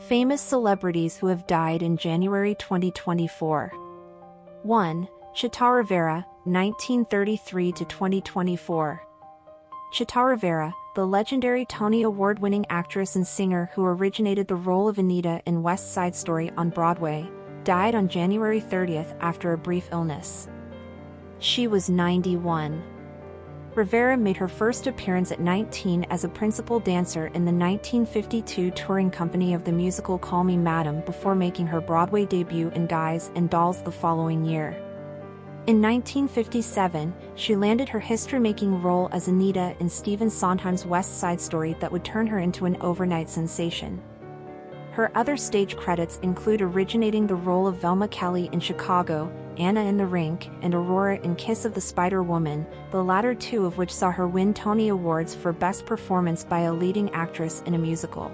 Famous celebrities who have died in January 2024. 1. Chita Rivera, 1933 to 2024. Chita Rivera, the legendary Tony Award-winning actress and singer who originated the role of Anita in West Side Story on Broadway, died on January 30th after a brief illness. She was 91. Rivera made her first appearance at 19 as a principal dancer in the 1952 touring company of the musical Call Me Madam before making her Broadway debut in Guys and Dolls the following year. In 1957, she landed her history-making role as Anita in Stephen Sondheim's West Side Story that would turn her into an overnight sensation. Her other stage credits include originating the role of Velma Kelly in Chicago, Anna in the Rink, and Aurora in Kiss of the Spider Woman, the latter two of which saw her win Tony Awards for Best Performance by a Leading Actress in a Musical.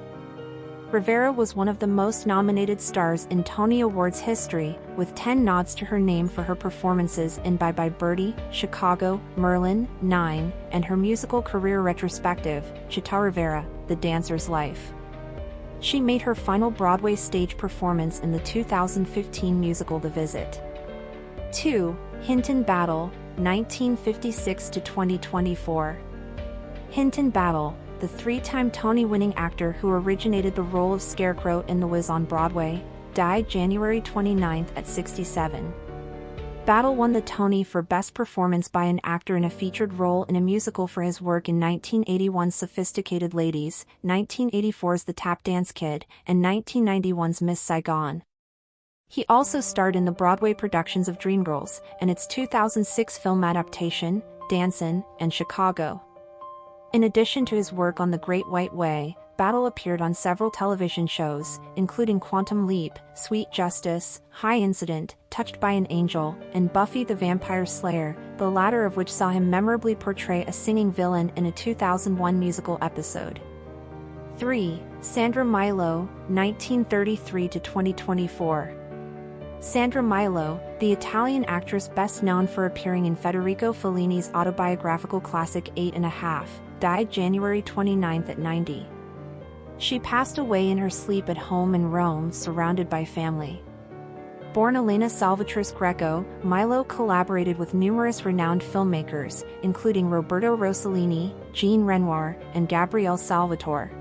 Rivera was one of the most nominated stars in Tony Awards history, with 10 nods to her name for her performances in Bye Bye Birdie, Chicago, Merlin, 9, and her musical career retrospective, Chita Rivera, The Dancer's Life. She made her final Broadway stage performance in the 2015 musical The Visit. 2. Hinton Battle, 1956 to 2024. Hinton Battle, the three-time Tony-winning actor who originated the role of Scarecrow in The Wiz on Broadway, died January 29 at 67. Battle won the Tony for Best Performance by an Actor in a Featured Role in a Musical for his work in 1981's Sophisticated Ladies, 1984's The Tap Dance Kid, and 1991's Miss Saigon. He also starred in the Broadway productions of Dreamgirls and its 2006 film adaptation, Dancin', and Chicago. In addition to his work on The Great White Way, Battle appeared on several television shows, including Quantum Leap, Sweet Justice, High Incident, Touched by an Angel, and Buffy the Vampire Slayer, the latter of which saw him memorably portray a singing villain in a 2001 musical episode. 3. Sandra Milo, 1933 to 2024. Sandra Milo, the Italian actress best known for appearing in Federico Fellini's autobiographical classic 8½, died January 29 at 90. She passed away in her sleep at home in Rome, surrounded by family. Born Elena Salvatrice Greco, Milo collaborated with numerous renowned filmmakers, including Roberto Rossellini, Jean Renoir, and Gabriele Salvatore.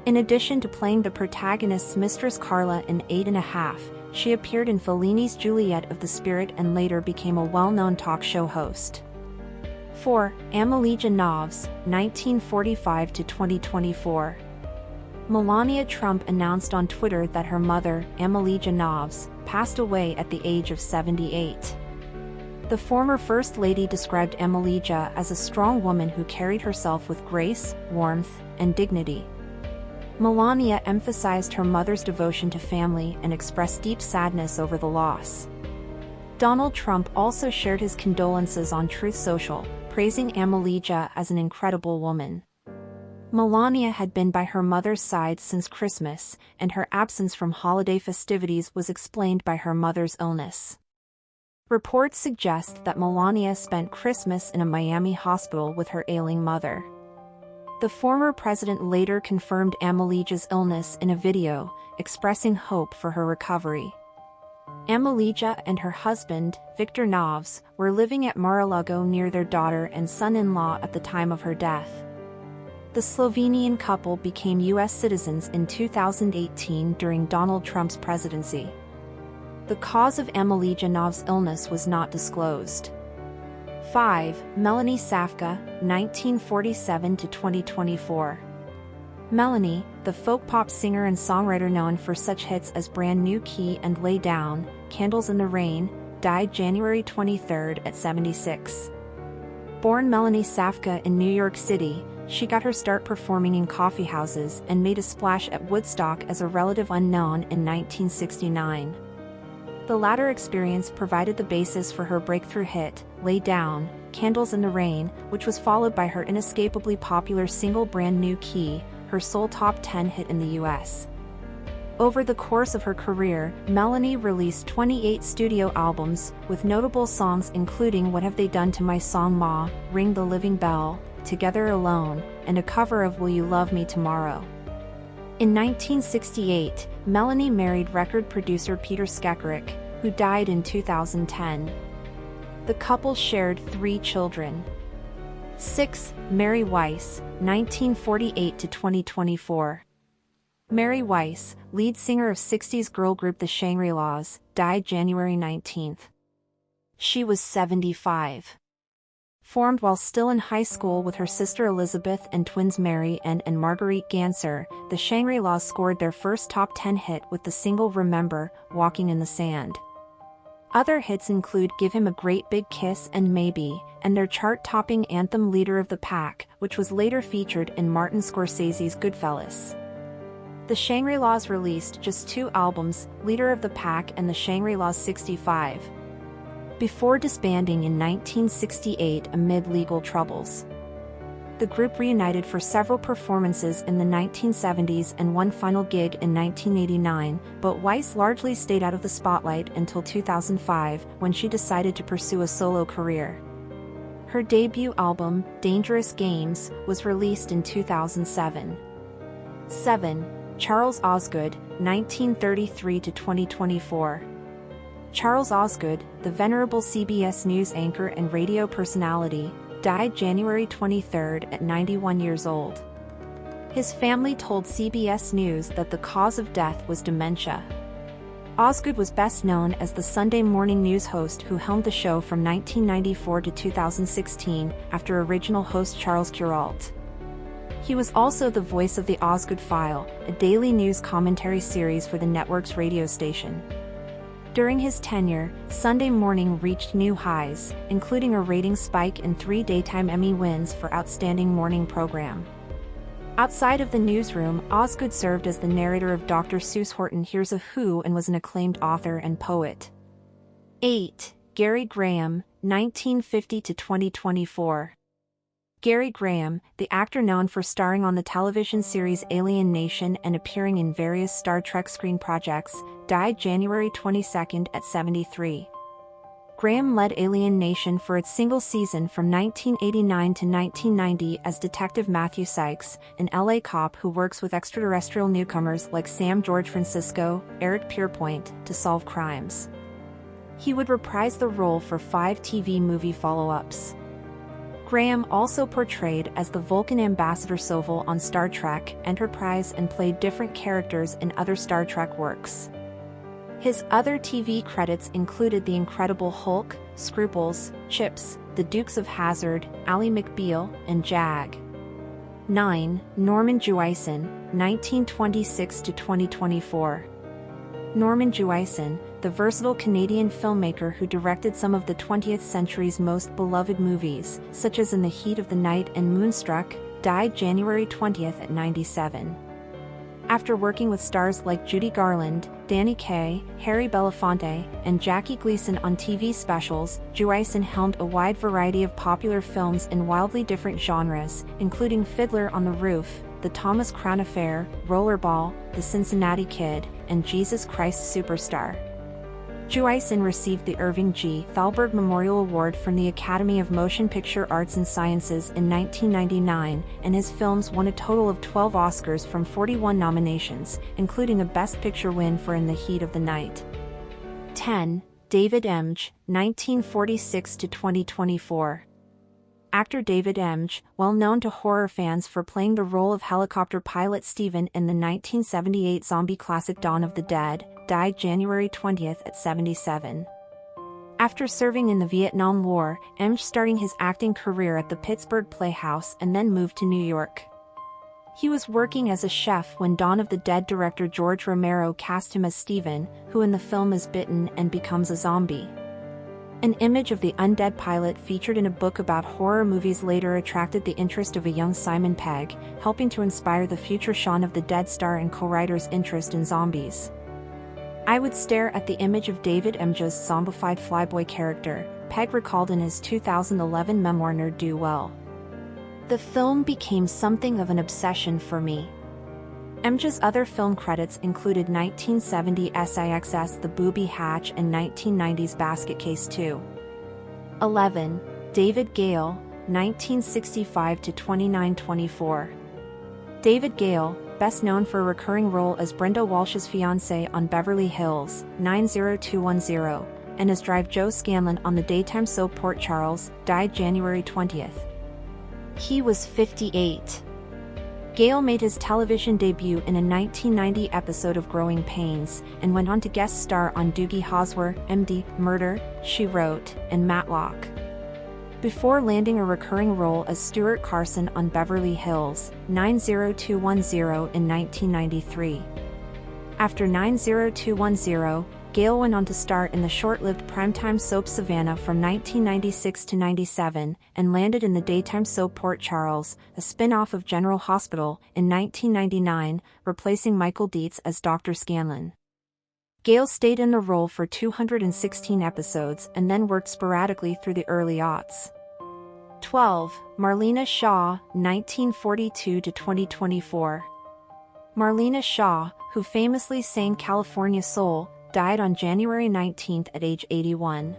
In addition to playing the protagonist's Mistress Carla in 8½, she appeared in Fellini's Juliet of the Spirit and later became a well-known talk show host. 4. Amalija Knavs, 1945 to 2024. Melania Trump announced on Twitter that her mother, Amalija Knavs, passed away at the age of 78. The former First Lady described Amalija as a strong woman who carried herself with grace, warmth, and dignity. Melania emphasized her mother's devotion to family and expressed deep sadness over the loss. Donald Trump also shared his condolences on Truth Social, praising Amalija as an incredible woman. Melania had been by her mother's side since Christmas, and her absence from holiday festivities was explained by her mother's illness. Reports suggest that Melania spent Christmas in a Miami hospital with her ailing mother. The former president later confirmed Amalija's illness in a video, expressing hope for her recovery. Amalija and her husband, Victor Knavs, were living at Mar-a-Lago near their daughter and son-in-law at the time of her death. The Slovenian couple became U.S. citizens in 2018 during Donald Trump's presidency. The cause of Amalija Knavs' illness was not disclosed. 5. Melanie Safka, 1947 to 2024. Melanie, the folk pop singer and songwriter known for such hits as Brand New Key and Lay Down, Candles in the Rain, died January 23 at 76. Born Melanie Safka in New York City, she got her start performing in coffee houses and made a splash at Woodstock as a relative unknown in 1969. The latter experience provided the basis for her breakthrough hit, Lay Down, Candles in the Rain, which was followed by her inescapably popular single Brand New Key, her sole top 10 hit in the U.S. Over the course of her career, Melanie released 28 studio albums, with notable songs including What Have They Done to My Song Ma, Ring the Living Bell, Together Alone, and a cover of Will You Love Me Tomorrow. In 1968, Melanie married record producer Peter Skekerek, who died in 2010. The couple shared 3 children. 6. Mary Weiss, 1948 to 2024. Mary Weiss, lead singer of 60s girl group The Shangri-Las, died January 19. She was 75. Formed while still in high school with her sister Elizabeth and twins Mary and Marguerite Ganser, the Shangri-Las scored their first top 10 hit with the single Remember, Walking in the Sand. Other hits include Give Him a Great Big Kiss and Maybe, and their chart-topping anthem Leader of the Pack, which was later featured in Martin Scorsese's Goodfellas. The Shangri-Las released just 2 albums, Leader of the Pack and The Shangri-Las 65. Before disbanding in 1968 amid legal troubles. The group reunited for several performances in the 1970s and one final gig in 1989, but Weiss largely stayed out of the spotlight until 2005, when she decided to pursue a solo career. Her debut album, Dangerous Games, was released in 2007. 7. Charles Osgood, 1933 to 2024. Charles Osgood, the venerable CBS News anchor and radio personality, died January 23 at 91 years old. His family told CBS News that the cause of death was dementia. Osgood was best known as the Sunday morning news host who helmed the show from 1994 to 2016, after original host Charles Kuralt. He was also the voice of the Osgood File, a daily news commentary series for the network's radio station. During his tenure, Sunday Morning reached new highs, including a ratings spike and 3 Daytime Emmy wins for Outstanding Morning Program. Outside of the newsroom, Osgood served as the narrator of Dr. Seuss Horton Hears a Who and was an acclaimed author and poet. 8. Gary Graham, 1950 to 2024. Gary Graham, the actor known for starring on the television series Alien Nation and appearing in various Star Trek screen projects, died January 22 at 73. Graham led Alien Nation for its single season from 1989 to 1990 as Detective Matthew Sykes, an LA cop who works with extraterrestrial newcomers like Sam George Francisco, Eric Pierpoint, to solve crimes. He would reprise the role for 5 TV movie follow-ups. Graham also portrayed as the Vulcan ambassador Sovol on Star Trek Enterprise and played different characters in other Star Trek works. His other TV credits included The Incredible Hulk, Scruples, Chips, The Dukes of Hazzard, Ally McBeal, and Jag. 9. Norman Jewison, 1926 to 2024. Norman Jewison, the versatile Canadian filmmaker who directed some of the 20th century's most beloved movies, such as In the Heat of the Night and Moonstruck, died January 20 at 97. After working with stars like Judy Garland, Danny Kaye, Harry Belafonte, and Jackie Gleason on TV specials, Jewison helmed a wide variety of popular films in wildly different genres, including Fiddler on the Roof, The Thomas Crown Affair, Rollerball, The Cincinnati Kid, and Jesus Christ Superstar. Jewison received the Irving G. Thalberg Memorial Award from the Academy of Motion Picture Arts and Sciences in 1999, and his films won a total of 12 Oscars from 41 nominations, including a Best Picture win for In the Heat of the Night. 10. David Emge, 1946 to 2024. Actor David Emge, well known to horror fans for playing the role of helicopter pilot Steven in the 1978 zombie classic Dawn of the Dead, died January 20 at 77. After serving in the Vietnam War, Emge started his acting career at the Pittsburgh Playhouse and then moved to New York. He was working as a chef when Dawn of the Dead director George Romero cast him as Steven, who in the film is bitten and becomes a zombie. An image of the undead pilot featured in a book about horror movies later attracted the interest of a young Simon Pegg, helping to inspire the future Shaun of the Dead star and co-writer's interest in zombies. I would stare at the image of David Emge's zombified flyboy character, Pegg recalled in his 2011 memoir Nerd Do Well. The film became something of an obsession for me. Emge's other film credits included 1970 SIX's The Booby Hatch and 1990's Basket Case 2. 11. David Gail, 1965 to 2924. David Gail, best known for a recurring role as Brenda Walsh's fiancé on Beverly Hills 90210, and as Drive Joe Scanlon on the daytime soap Port Charles, died January 20th. He was 58. Gail made his television debut in a 1990 episode of Growing Pains, and went on to guest star on Doogie Howser, MD, Murder, She Wrote, and Matlock, before landing a recurring role as Stuart Carson on Beverly Hills 90210 in 1993. After 90210, Gail went on to star in the short-lived primetime soap Savannah from 1996 to 97, and landed in the daytime soap Port Charles, a spin-off of General Hospital, in 1999, replacing Michael Dietz as Dr. Scanlon. Gail stayed in the role for 216 episodes and then worked sporadically through the early aughts. 12. Marina Shaw, 1942 to 2024. Marina Shaw, who famously sang California Soul, died on January 19 at age 81.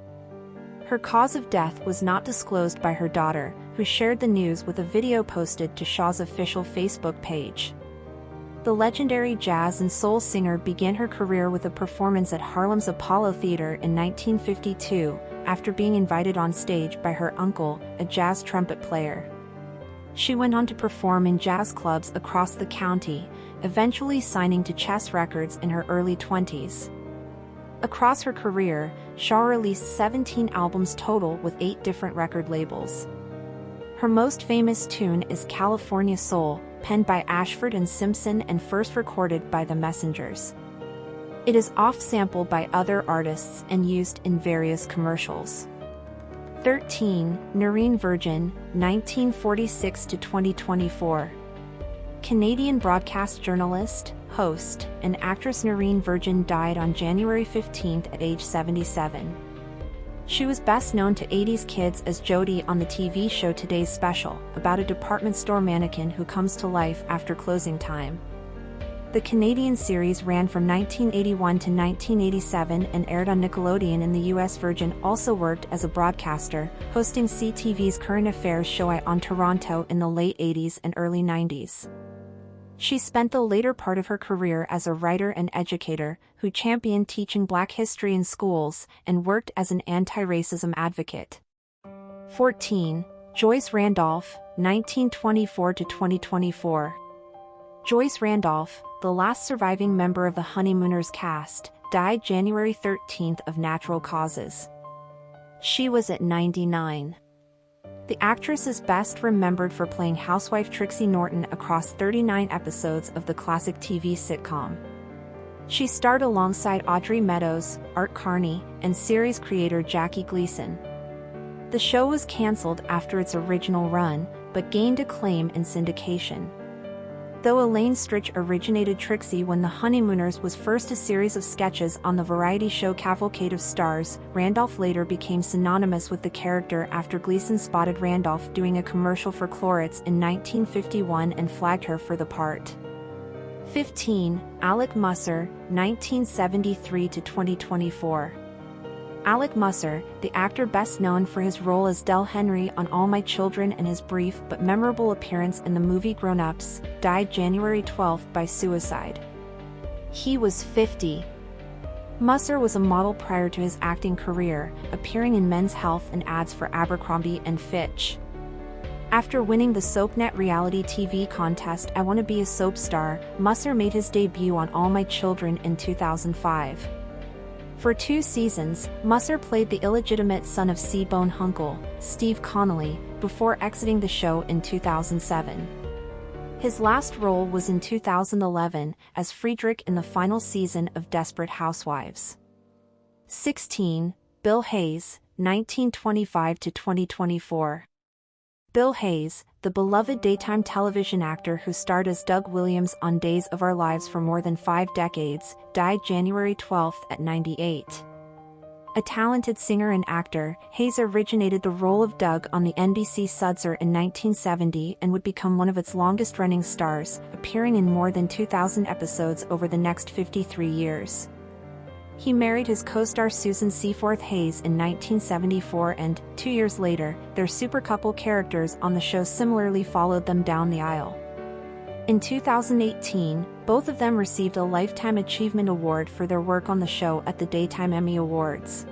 Her cause of death was not disclosed by her daughter, who shared the news with a video posted to Shaw's official Facebook page. The legendary jazz and soul singer began her career with a performance at Harlem's Apollo Theater in 1952, after being invited on stage by her uncle, a jazz trumpet player. She went on to perform in jazz clubs across the county, eventually signing to Chess Records in her early 20s. Across her career, Shaw released 17 albums total with 8 different record labels. Her most famous tune is California Soul, penned by Ashford and Simpson and first recorded by The Messengers. It is oft-sampled by other artists and used in various commercials. 13. Narine Virgin, 1946 to 2024. Canadian broadcast journalist, host, and actress Narine Virgin died on January 15 at age 77. She was best known to 80s kids as Jody on the TV show Today's Special, about a department store mannequin who comes to life after closing time. The Canadian series ran from 1981 to 1987 and aired on Nickelodeon in the US. Virgin also worked as a broadcaster, hosting CTV's Current Affairs show on Toronto in the late 80s and early 90s. She spent the later part of her career as a writer and educator, who championed teaching Black history in schools, and worked as an anti-racism advocate. 14. Joyce Randolph, 1924 to 2024. Joyce Randolph, the last surviving member of the Honeymooners cast, died January 13 of natural causes. She was at 99. The actress is best remembered for playing housewife Trixie Norton across 39 episodes of the classic TV sitcom. She starred alongside Audrey Meadows, Art Carney, and series creator Jackie Gleason. The show was canceled after its original run, but gained acclaim in syndication. Though Elaine Stritch originated Trixie when The Honeymooners was first a series of sketches on the variety show Cavalcade of Stars, Randolph later became synonymous with the character after Gleason spotted Randolph doing a commercial for Clorets in 1951 and flagged her for the part. 15. Alec Muser, 1973 to 2024. Alec Muser, the actor best known for his role as Del Henry on All My Children and his brief but memorable appearance in the movie Grown Ups, died January 12 by suicide. He was 50. Muser was a model prior to his acting career, appearing in Men's Health and ads for Abercrombie & Fitch. After winning the SoapNet reality TV contest I Want to Be a Soap Star, Muser made his debut on All My Children in 2005. For 2 seasons, Muser played the illegitimate son of C-Bone Hunkle, Steve Connolly, before exiting the show in 2007. His last role was in 2011 as Friedrich in the final season of Desperate Housewives. 16. Bill Hayes, 1925 to 2024. Bill Hayes, the beloved daytime television actor who starred as Doug Williams on Days of Our Lives for more than 5 decades, died January 12 at 98. A talented singer and actor, Hayes originated the role of Doug on the NBC Sudser in 1970 and would become one of its longest-running stars, appearing in more than 2,000 episodes over the next 53 years. He married his co-star Susan Seaforth Hayes in 1974 and, 2 years later, their super couple characters on the show similarly followed them down the aisle. In 2018, both of them received a Lifetime Achievement Award for their work on the show at the Daytime Emmy Awards.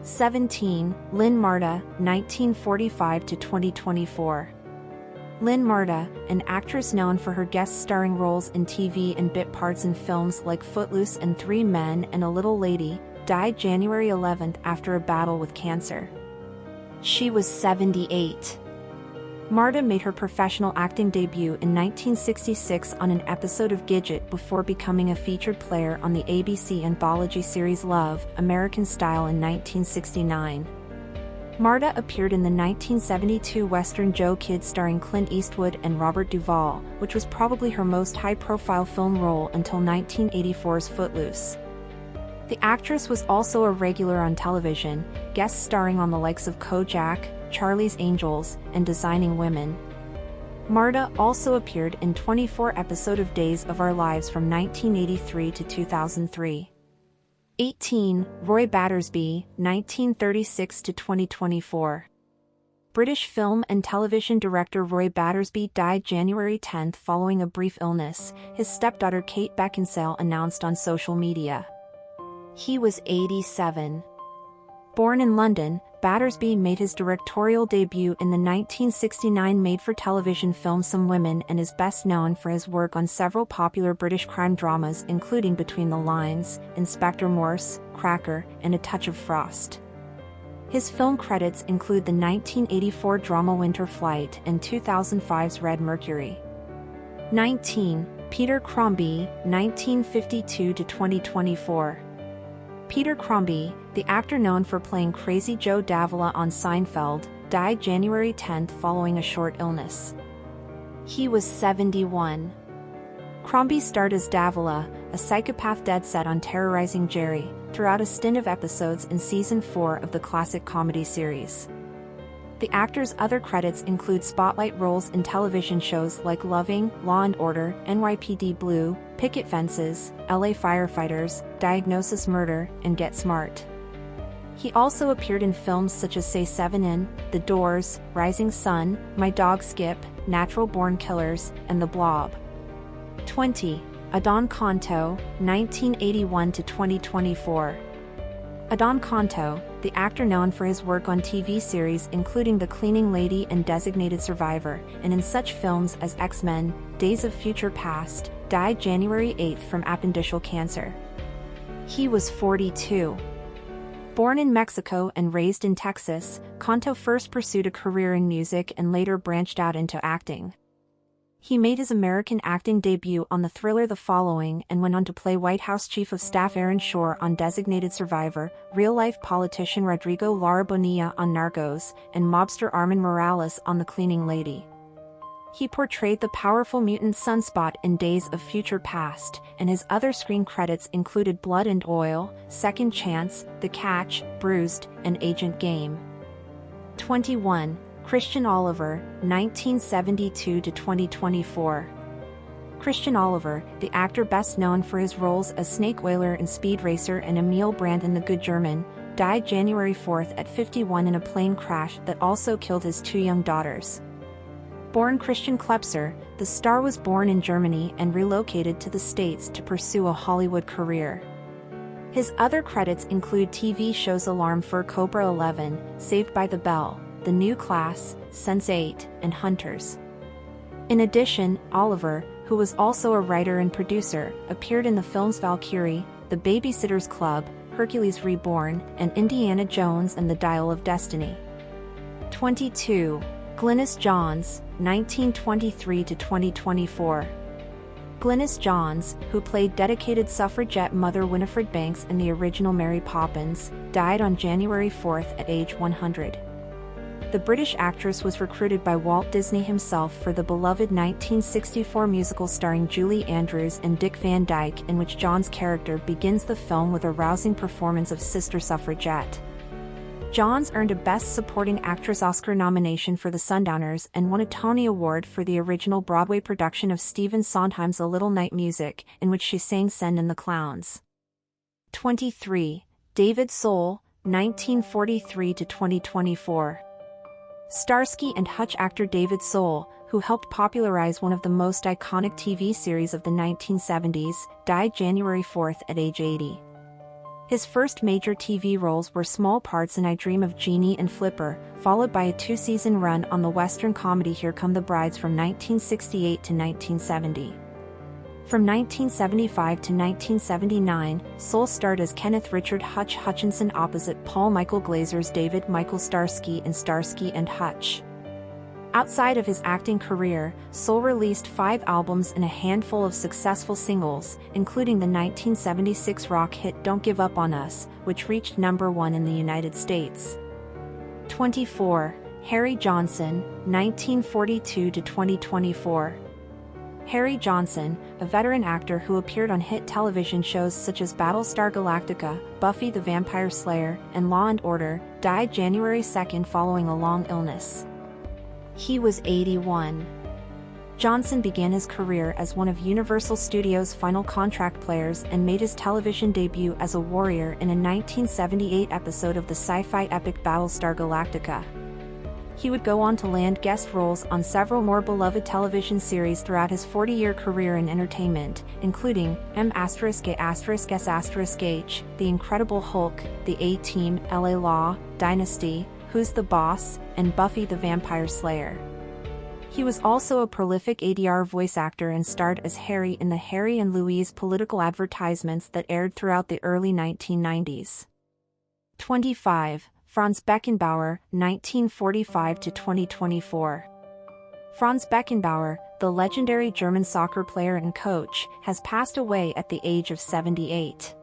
17. Lin Marta, 1945 to 2024. Lin Marta, an actress known for her guest starring roles in TV and bit parts in films like Footloose and Three Men and a Little Lady, died January 11 after a battle with cancer. She was 78. Marta made her professional acting debut in 1966 on an episode of Gidget before becoming a featured player on the ABC anthology series Love, American Style in 1969. Marta appeared in the 1972 Western Joe Kidd starring Clint Eastwood and Robert Duvall, which was probably her most high-profile film role until 1984's Footloose. The actress was also a regular on television, guest starring on the likes of Kojak, Charlie's Angels, and Designing Women. Marta also appeared in 24 episodes of Days of Our Lives from 1983 to 2003. 18. Roy Battersby, 1936 to 2024. British film and television director Roy Battersby died January 10 following a brief illness, his stepdaughter Kate Beckinsale announced on social media. He was 87. Born in London, Battersby made his directorial debut in the 1969 made-for-television film Some Women and is best known for his work on several popular British crime dramas including Between the Lines, Inspector Morse, Cracker, and A Touch of Frost. His film credits include the 1984 drama Winter Flight and 2005's Red Mercury. 19. Peter Cromby, 1952 to 2024. Peter Cromby, the actor known for playing Crazy Joe Davila on Seinfeld, died January 10 following a short illness. He was 71. Cromby starred as Davila, a psychopath dead set on terrorizing Jerry, throughout a stint of episodes in Season 4 of the classic comedy series. The actor's other credits include spotlight roles in television shows like Loving, Law & Order, NYPD Blue, Picket Fences, LA Firefighters, Diagnosis Murder, and Get Smart. He also appeared in films such as Say 7 In, The Doors, Rising Sun, My Dog Skip, Natural Born Killers, and The Blob. 20. Adon Kto, 1981 to 2024. Adon Kto, the actor known for his work on TV series including The Cleaning Lady and Designated Survivor, and in such films as X-Men, Days of Future Past, died January 8 from appendiceal cancer. He was 42. Born in Mexico and raised in Texas, Kto first pursued a career in music and later branched out into acting. He made his American acting debut on the thriller The Following and went on to play White House Chief of Staff Aaron Shore on Designated Survivor, real-life politician Rodrigo Lara Bonilla on Narcos, and mobster Armin Morales on The Cleaning Lady. He portrayed the powerful mutant Sunspot in Days of Future Past, and his other screen credits included Blood and Oil, Second Chance, The Catch, Bruised, and Agent Game. 21. Christian Oliver, 1972 to 2024. Christian Oliver, the actor best known for his roles as Snake Whaler in Speed Racer and Emil Brandt in The Good German, died January 4 at 51 in a plane crash that also killed his two young daughters. Born Christian Klepser, the star was born in Germany and relocated to the States to pursue a Hollywood career. His other credits include TV shows Alarm for Cobra 11, Saved by the Bell, The New Class, Sense8, and Hunters. In addition, Oliver, who was also a writer and producer, appeared in the films Valkyrie, The Babysitter's Club, Hercules Reborn, and Indiana Jones and the Dial of Destiny. 22. Glennis Johns, 1923 to 2024. Glennis Johns, who played dedicated suffragette mother Winifred Banks in the original Mary Poppins, died on January 4 at age 100. The British actress was recruited by Walt Disney himself for the beloved 1964 musical starring Julie Andrews and Dick Van Dyke, in which John's character begins the film with a rousing performance of Sister Suffragette. Johns earned a Best Supporting Actress Oscar nomination for The Sundowners and won a Tony Award for the original Broadway production of Stephen Sondheim's A Little Night Music, in which she sang Send in the Clowns. 23. David Soul, 1943 to 2024. Starsky and Hutch actor David Soul, who helped popularize one of the most iconic TV series of the 1970s, died January 4 at age 80. His first major TV roles were small parts in I Dream of Jeannie and Flipper, followed by a two-season run on the Western comedy Here Come the Brides from 1968 to 1970. From 1975 to 1979, Soule starred as Kenneth Richard Hutch Hutchinson opposite Paul Michael Glazer's David Michael Starsky in Starsky and Hutch. Outside of his acting career, Soule released 5 albums and a handful of successful singles, including the 1976 rock hit Don't Give Up on Us, which reached #1 in the United States. 24. Harry Johnson, 1942 to 2024. Harry Johnson, a veteran actor who appeared on hit television shows such as Battlestar Galactica, Buffy the Vampire Slayer, and Law & Order, died January 2 following a long illness. He was 81. Johnson began his career as one of Universal Studios' final contract players and made his television debut as a warrior in a 1978 episode of the sci-fi epic Battlestar Galactica. He would go on to land guest roles on several more beloved television series throughout his 40-year career in entertainment, including M*A*S***H, The Incredible Hulk, The A-Team, LA Law, Dynasty, Who's the Boss, and Buffy the Vampire Slayer. He was also a prolific ADR voice actor and starred as Harry in the Harry and Louise political advertisements that aired throughout the early 1990s. 25. Franz Beckbauer, 1945 to 2024. Franz Beckbauer, the legendary German soccer player and coach, has passed away at the age of 78.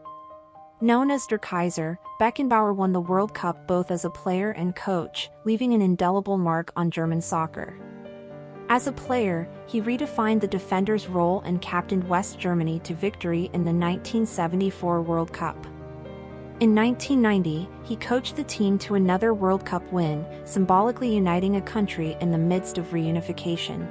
Known as Der Kaiser, Beckbauer won the World Cup both as a player and coach, leaving an indelible mark on German soccer. As a player, he redefined the defender's role and captained West Germany to victory in the 1974 World Cup. In 1990, he coached the team to another World Cup win, symbolically uniting a country in the midst of reunification.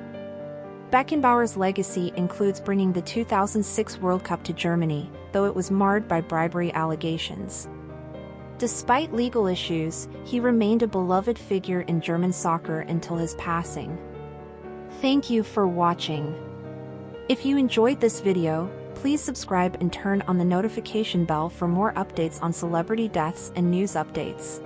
Beckbauer's legacy includes bringing the 2006 World Cup to Germany, though it was marred by bribery allegations. Despite legal issues, he remained a beloved figure in German soccer until his passing. Thank you for watching. If you enjoyed this video, please subscribe and turn on the notification bell for more updates on celebrity deaths and news updates.